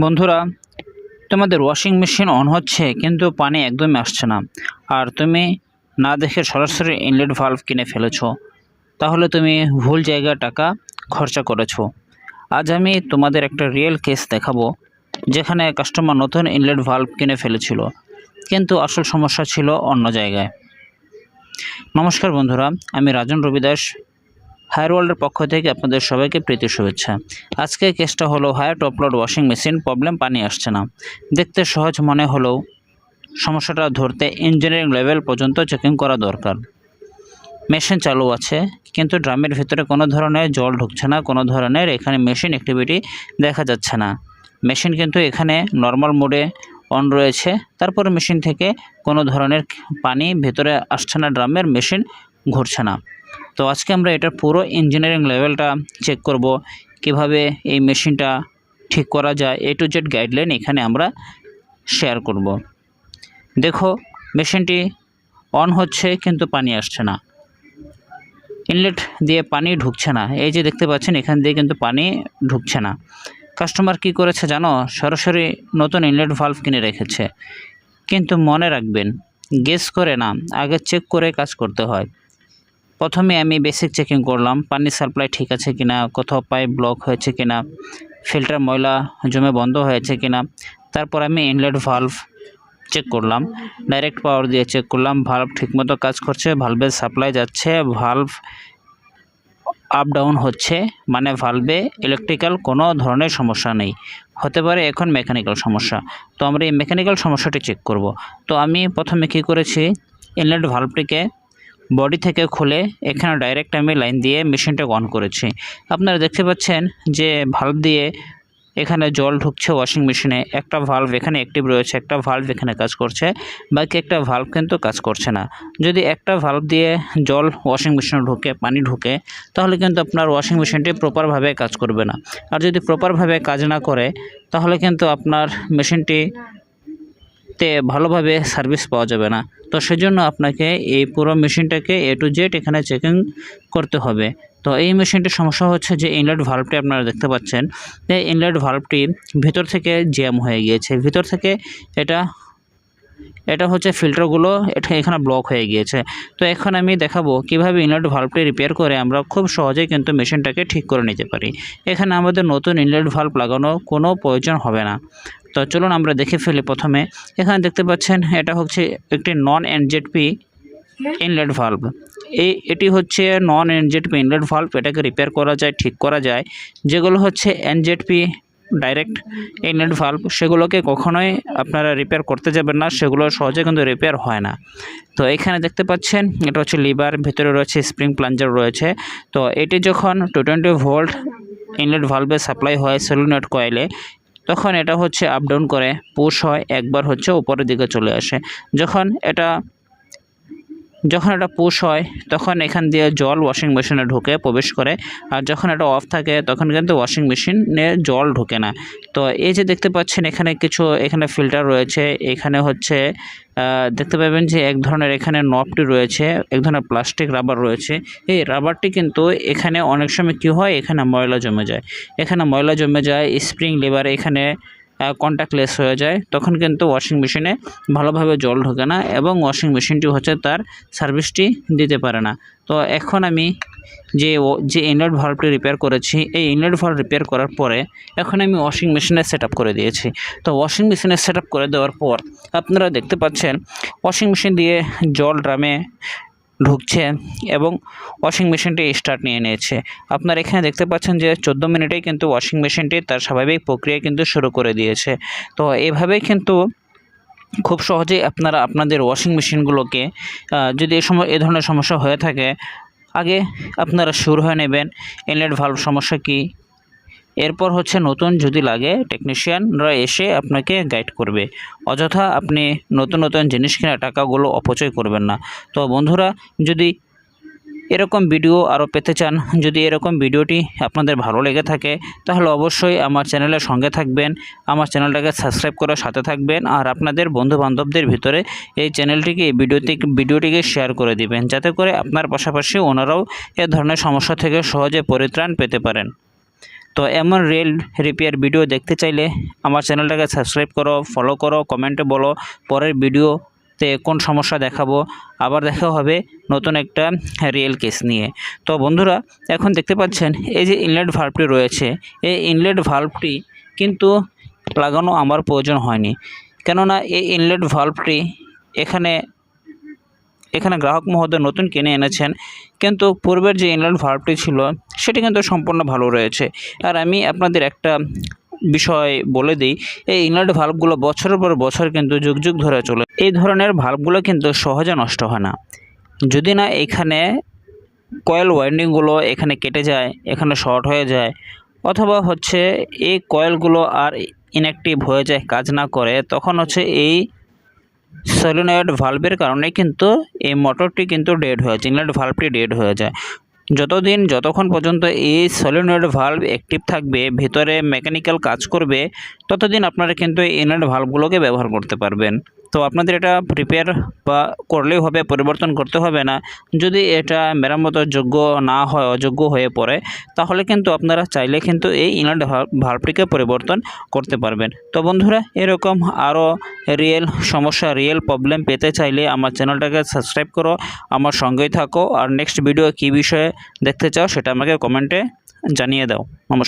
বন্ধুরা, তোমাদের washing machine on হচ্ছে কিন্তু পানি একদমই আসছে না। আর তুমি না দেখে সরাসরি ইনলেট ভালভ কিনে ফেলেছো। তাহলে তুমি ভুল জায়গায় টাকা খরচা করেছো। আজ আমি তোমাদের একটা রিয়েল কেস দেখাবো, যেখানে কাস্টমার নতুন ইনলেট ভালভ কিনে ফেলেছিল, কিন্তু আসল সমস্যা ছিল অন্য জায়গায়। নমস্কার বন্ধুরা, আমি রাজন রবিদাস, হায়ার ওয়ার্ল্ডের পক্ষ থেকে আপনাদের সবাইকে প্রীতি শুভেচ্ছা। আজকের কেসটা হলো Haier top load washing machine problem, পানি আসছে না। দেখতে সহজ মনে হলেও সমস্যাটা ধরতে ইঞ্জিনিয়ারিং লেভেল পর্যন্ত চেকিং করা দরকার। মেশিন চালু আছে, কিন্তু ড্রামের ভিতরে কোনো ধরনের জল ঢুকছে না, কোনো ধরনের এখানে মেশিন অ্যাক্টিভিটি দেখা যাচ্ছে না। মেশিন কিন্তু এখানে নর্মাল মোডে অন রয়েছে, তারপর মেশিন থেকে কোনো ধরনের পানি ভেতরে আসছে না, ড্রামের মেশিন ঘুরছে না। তো আজকে আমরা এটার পুরো ইঞ্জিনিয়ারিং লেভেলটা চেক করব, কিভাবে এই মেশিনটা ঠিক করা যায়। A to Z গাইডলাইন এখানে আমরা শেয়ার করব। দেখো, মেশিনটি অন হচ্ছে কিন্তু পানি আসছে না, ইনলেট দিয়ে পানি ঢুকছে না। এই যে দেখতে পাচ্ছেন, এখান দিয়ে কিন্তু পানি ঢুকছে না। কাস্টমার কি করেছে জানো? সরাসরি নতুন ইনলেট ভালভ কিনে রেখেছে। কিন্তু মনে রাখবেন, গেস করে না, আগে চেক করে কাজ করতে হয়। প্রথমে আমি বেসিক চেকিং করলাম, পানির সাপ্লাই ঠিক আছে কিনা, কোথাও পাইপ ব্লক হয়েছে কিনা, ফিল্টার ময়লা জমে বন্ধ হয়েছে কিনা। তারপর আমি ইনলেট ভালভ চেক করলাম, ডাইরেক্ট পাওয়ার দিয়ে চেক করলাম, ভালভ ঠিকমতো কাজ করছে, ভালভের সাপ্লাই যাচ্ছে, ভালভ আপ ডাউন হচ্ছে, মানে ভালভে ইলেকট্রিক্যাল কোনো ধরনের সমস্যা নেই। হতে পারে এখন মেকানিক্যাল সমস্যা। তো আমরা এই মেকানিক্যাল সমস্যাটি চেক করব। তো আমি প্রথমে কী করেছি, ইনলেট ভালভটিকে বডি থেকে খুলে এখানে ডাইরেক্ট আমি লাইন দিয়ে মেশিনটা অন করেছি। আপনারা দেখতে পাচ্ছেন যে ভালভ দিয়ে এখানে জল ঢুকছে ওয়াশিং মেশিনে। একটা ভালভ এখানে অ্যাক্টিভ রয়েছে, একটা ভালভ এখানে কাজ করছে, বাকি একটা ভালভ কিন্তু কাজ করছে না। যদি একটা ভালভ দিয়ে জল ওয়াশিং মেশিনে ঢুকে, পানি ঢুকে, তাহলে কিন্তু আপনার ওয়াশিং মেশিনটি প্রপারভাবে কাজ করবে না। আর যদি প্রপারভাবে কাজ না করে, তাহলে কিন্তু আপনার মেশিনটি ভালোভাবে সার্ভিস পাওয়া যাবে না। তো সেজন্য আপনাকে এই পুরো মেশিনটাকে A to Z এখানে চেকিং করতে হবে। তো এই মেশিনটির সমস্যা হচ্ছে যে ইনলেট ভালভটি আপনারা দেখতে পাচ্ছেন, এই ইনলেট ভালভটি ভিতর থেকে জ্যাম হয়ে গিয়েছে। ভিতর থেকে এটা হচ্ছে ফিল্টারগুলো এখানে ব্লক হয়ে গিয়েছে। তো এখন আমি দেখাবো কিভাবে ইনলেট ভালভটি রিপেয়ার করে আমরা খুব সহজেই কিন্তু মেশিনটাকে ঠিক করে নিতে পারি। এখানে আমাদের নতুন ইনলেট ভালভ লাগানো কোনো প্রয়োজন হবে না। তো চলুন আমরা দেখে ফেলি। প্রথমে এখানে দেখতে পাচ্ছেন, এটা হচ্ছে একটি নন এনজেডপি ইনলেট ভালভ। এটি হচ্ছে নন এনজেডপি ইনলেট ভালভ। এটাকে রিপেয়ার করা যায়, ঠিক করা যায়। যেগুলো হচ্ছে এনজেডপি ডাইরেক্ট ইনলেট ভালভ, সেগুলোকে কখনোই আপনারা রিপেয়ার করতে যাবেন না, সেগুলো সহজে কিন্তু রিপেয়ার হয় না। তো এখানে দেখতে পাচ্ছেন, এটা হচ্ছে লিভার, ভিতরে রয়েছে স্প্রিং প্লাঞ্জার রয়েছে। তো এটি যখন 220 ভোল্ট ইনলেট ভালভে সাপ্লাই হয় সলিনয়েড কয়েলে, তখন এটা হচ্ছে আপ ডাউন করে, পুশ হয়, একবার হচ্ছে উপরের দিকে চলে আসে। যখন এটা পুশ হয়, তখন এখান দিয়ে জল ওয়াশিং মেশিনে ঢুকে প্রবেশ করে। আর যখন এটা অফ থাকে, তখন কিন্তু ওয়াশিং মেশিনে জল ঢোকে না। তো এই যে দেখতে পাচ্ছেন, এখানে ফিল্টার রয়েছে। এখানে হচ্ছে দেখতে পাবেন যে এক ধরনের এখানে নবটি রয়েছে, এক ধরনের প্লাস্টিক রাবার রয়েছে। এই রাবারটি কিন্তু এখানে অনেক সময় কী হয়, এখানে ময়লা জমে যায়। স্প্রিং লিভার এখানে কন্ট্যাক্টলেস হয়ে যায়, তখন কিন্তু ওয়াশিং মেশিনে ভালোভাবে জল ঢোকে না এবং ওয়াশিং মেশিনটি হচ্ছে তার সার্ভিসটি দিতে পারে না। তো এখন আমি যে ইনলেট ভালভটি রিপেয়ার করেছি, এই ইনলেট ভালভ রিপেয়ার করার পরে এখন আমি ওয়াশিং মেশিনে সেট করে দিয়েছি। তো ওয়াশিং মেশিনে সেট করে দেওয়ার পর আপনারা দেখতে পাচ্ছেন, ওয়াশিং মেশিন দিয়ে জল ড্রামে ঢুকছে এবং ওয়াশিং মেশিনটি স্টার্ট নিয়ে নিয়েছে। আপনারা এখানে দেখতে পাচ্ছেন যে 14 মিনিটেই কিন্তু ওয়াশিং মেশিনটি তার স্বাভাবিক প্রক্রিয়া কিন্তু শুরু করে দিয়েছে। তো এভাবেই কিন্তু খুব সহজেই আপনারা আপনাদের ওয়াশিং মেশিনগুলোকে, যদি এ ধরনের সমস্যা হয়ে থাকে, আগে আপনারা শুরু হয়ে নেবেন ইনলেট ভালভ সমস্যা কী। এরপর হচ্ছে নতুন যদি লাগে, টেকনিশিয়ানরা এসে আপনাকে গাইড করবে। অযথা আপনি নতুন জিনিস কেনা টাকাগুলো অপচয় করবেন না। তো বন্ধুরা, যদি এরকম ভিডিও আরও পেতে চান, যদি এরকম ভিডিওটি আপনাদের ভালো লেগে থাকে, তাহলে অবশ্যই আমার চ্যানেলের সঙ্গে থাকবেন, আমার চ্যানেলটাকে সাবস্ক্রাইব করে সাথে থাকবেন। আর আপনাদের বন্ধুবান্ধবদের ভিতরে এই ভিডিওটিকে শেয়ার করে দিবেন, যাতে করে আপনার পাশাপাশি ওনারাও এ ধরনের সমস্যা থেকে সহজে পরিত্রাণ পেতে পারেন। তো এমন রিয়েল রিপেয়ার ভিডিও দেখতে চাইলে আমার চ্যানেলটাকে সাবস্ক্রাইব করো, ফলো করো, কমেন্টে বলো পরের ভিডিওতে কোন সমস্যা দেখাবো। আবার দেখা হবে নতুন একটা রিয়েল কেস নিয়ে। তো বন্ধুরা, এখন দেখতে পাচ্ছেন এই যে ইনলেট ভাল্বটি রয়েছে, এই ইনলেট ভাল্বটি কিন্তু লাগানো আমার প্রয়োজন হয়নি, কেননা এই ইনলেট ভাল্বটি এখানে গ্রাহক মহোদয় নতুন কিনে এনেছেন, কিন্তু পূর্বের যে ইনলেট ভাল্বটি ছিল সেটি কিন্তু সম্পূর্ণ ভালো রয়েছে। আর আমি আপনাদের একটা বিষয় বলে দিই, এই ইনলেট ভাল্বগুলো বছরের পর বছর কিন্তু যুগ যুগ ধরে চলে। এই ধরনের ভাল্বগুলো কিন্তু সহজে নষ্ট হয় না, যদি না এখানে কয়েল ওয়াইন্ডিংগুলো এখানে কেটে যায়, এখানে শর্ট হয়ে যায়, অথবা হচ্ছে এই কয়েলগুলো আর ইনঅ্যাক্টিভ হয়ে যায়, কাজ না করে, তখন হচ্ছে এই সলিনয়েড ভাল্বের কারণে কিন্তু এই মোটরটি কিন্তু ডেড হয়ে যায়, ইনলেট ভাল্বটি ডেড হয়ে যায়। যতক্ষণ পর্যন্ত এই সলিনয়েড ভাল্ব অ্যাক্টিভ থাকবে, ভিতরে মেকানিক্যাল কাজ করবে, ততদিন আপনারা কিন্তু এই ইনলেট ভাল্বগুলোকে ব্যবহার করতে পারবেন। তো আপনাদের এটা রিপেয়ার বা করলেই হবে, পরিবর্তন করতে হবে না। যদি এটা মেরামতের যোগ্য না হয়, অযোগ্য হয়ে পড়ে, তাহলে কিন্তু আপনারা চাইলে কিন্তু এই ইনলেট ভাল্বটিকে পরিবর্তন করতে পারবেন। তো বন্ধুরা, এরকম আরও রিয়েল সমস্যা, রিয়েল প্রবলেম পেতে চাইলে আমার চ্যানেলটাকে সাবস্ক্রাইব করো, আমার সঙ্গেই থাকো। আর নেক্সট ভিডিও কী বিষয়ে দেখতে চাও সেটা আমাকে কমেন্টে জানিয়ে দাও। নমস্কার।